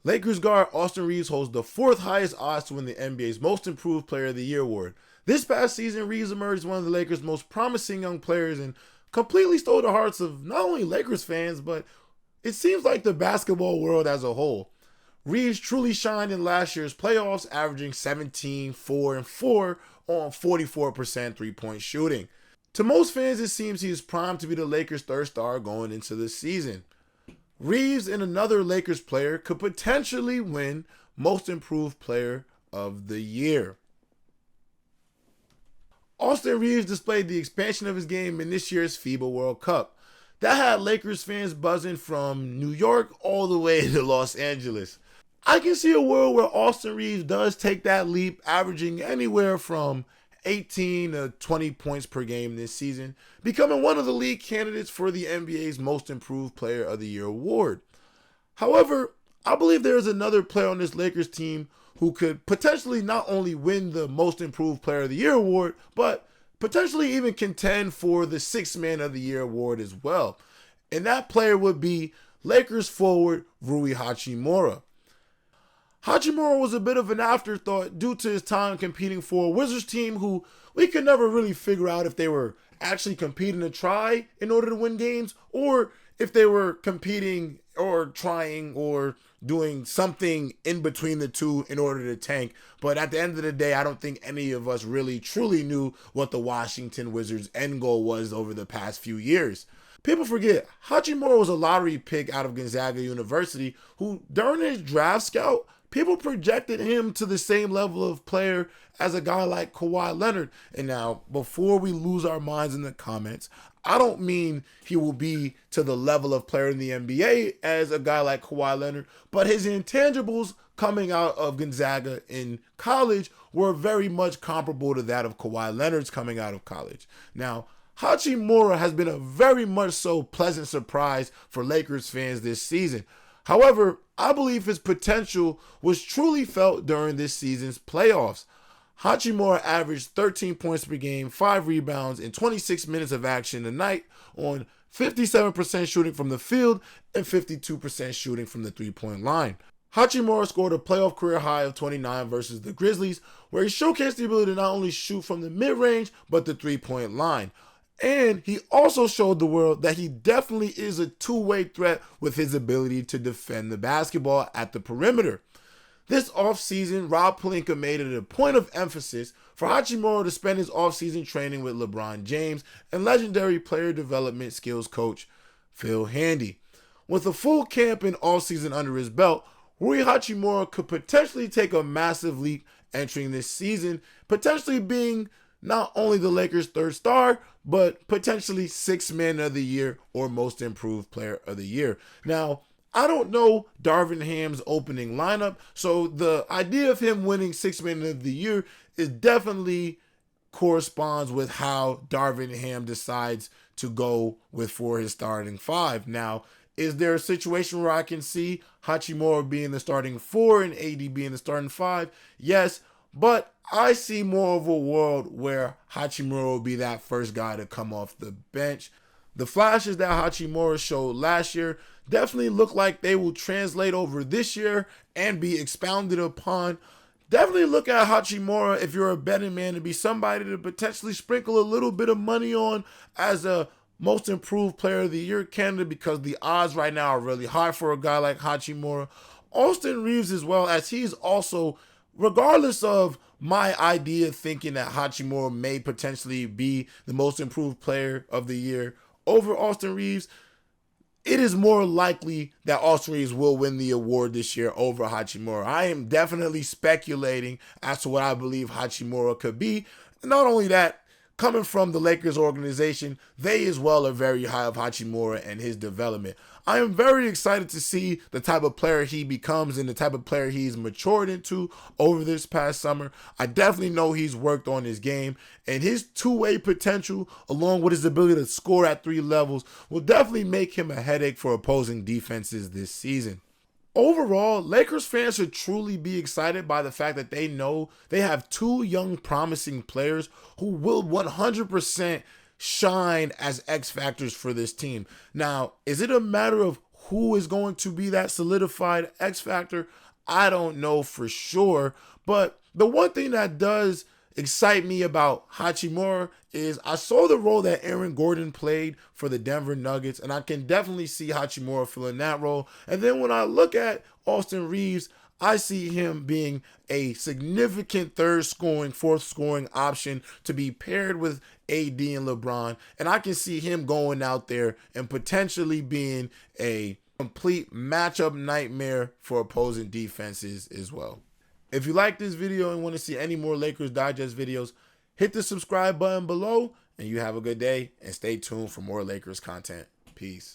Lakers guard Austin Reaves holds the fourth highest odds to win the NBA's Most Improved Player of the Year award. This past season, Reaves emerged as one of the Lakers' most promising young players and completely stole the hearts of not only Lakers fans, but it seems like the basketball world as a whole. Reaves truly shined in last year's playoffs, averaging 17, 4, and 4 on 44% three-point shooting. To most fans, it seems he is primed to be the Lakers' third star going into the season. Reaves and another Lakers player could potentially win Most Improved Player of the Year. Austin Reaves displayed the expansion of his game in this year's FIBA World Cup. That had Lakers fans buzzing from New York all the way to Los Angeles. I can see a world where Austin Reaves does take that leap, averaging anywhere from 18 to 20 points per game this season, becoming one of the league candidates for the NBA's Most Improved Player of the Year award. However, I believe there is another player on this Lakers team who could potentially not only win the Most Improved Player of the Year award, but potentially even contend for the Sixth Man of the Year award as well. And that player would be Lakers forward Rui Hachimura. Hachimura was a bit of an afterthought due to his time competing for a Wizards team who we could never really figure out if they were actually competing to try in order to win games or if they were competing or trying or doing something in between the two in order to tank. But at the end of the day, I don't think any of us really truly knew what the Washington Wizards' end goal was over the past few years. People forget, Hachimura was a lottery pick out of Gonzaga University who, during his draft scout, people projected him to the same level of player as a guy like Kawhi Leonard. And now, before we lose our minds in the comments, I don't mean he will be to the level of player in the NBA as a guy like Kawhi Leonard, but his intangibles coming out of Gonzaga in college were very much comparable to that of Kawhi Leonard's coming out of college. Now, Hachimura has been a very much so pleasant surprise for Lakers fans this season. However, I believe his potential was truly felt during this season's playoffs. Hachimura averaged 13 points per game, 5 rebounds, and 26 minutes of action a night on 57% shooting from the field and 52% shooting from the three-point line. Hachimura scored a playoff career high of 29 versus the Grizzlies, where he showcased the ability to not only shoot from the mid-range, but the three-point line. And he also showed the world that he definitely is a two-way threat with his ability to defend the basketball at the perimeter. This offseason, Rob Pelinka made it a point of emphasis for Hachimura to spend his offseason training with LeBron James and legendary player development skills coach Phil Handy. With a full camp and offseason under his belt, Rui Hachimura could potentially take a massive leap entering this season, potentially being not only the Lakers' third star, but potentially Sixth Man of the Year or Most Improved Player of the Year. Now, I don't know Darvin Ham's opening lineup, so the idea of him winning Sixth Man of the Year is definitely corresponds with how Darvin Ham decides to go with for his starting five. Now, is there a situation where I can see Hachimura being the starting four and AD being the starting five? Yes, but I see more of a world where Hachimura will be that first guy to come off the bench. The flashes that Hachimura showed last year definitely look like they will translate over this year and be expounded upon. Definitely look at Hachimura if you're a betting man to be somebody to potentially sprinkle a little bit of money on as a Most Improved Player of the Year candidate because the odds right now are really high for a guy like Hachimura. Austin Reaves as well, as he's also, regardless of my idea thinking that Hachimura may potentially be the Most Improved Player of the Year over Austin Reaves, it is more likely that Austin Reaves will win the award this year over Hachimura. I am definitely speculating as to what I believe Hachimura could be. Not only that, coming from the Lakers organization, they as well are very high of Hachimura and his development. I am very excited to see the type of player he becomes and the type of player he's matured into over this past summer. I definitely know he's worked on his game, and his two-way potential, along with his ability to score at three levels, will definitely make him a headache for opposing defenses this season. Overall, Lakers fans should truly be excited by the fact that they know they have two young promising players who will 100% shine as X factors for this team. Now, is it a matter of who is going to be that solidified X factor, I don't know for sure. But the one thing that does excite me about Hachimura is I saw the role that Aaron Gordon played for the Denver Nuggets, and I can definitely see Hachimura filling that role. And then when I look at Austin Reaves, I see him being a significant third scoring, fourth scoring option to be paired with AD and LeBron. And I can see him going out there and potentially being a complete matchup nightmare for opposing defenses as well. If you like this video and want to see any more Lakers Digest videos, hit the subscribe button below, and you have a good day and stay tuned for more Lakers content. Peace.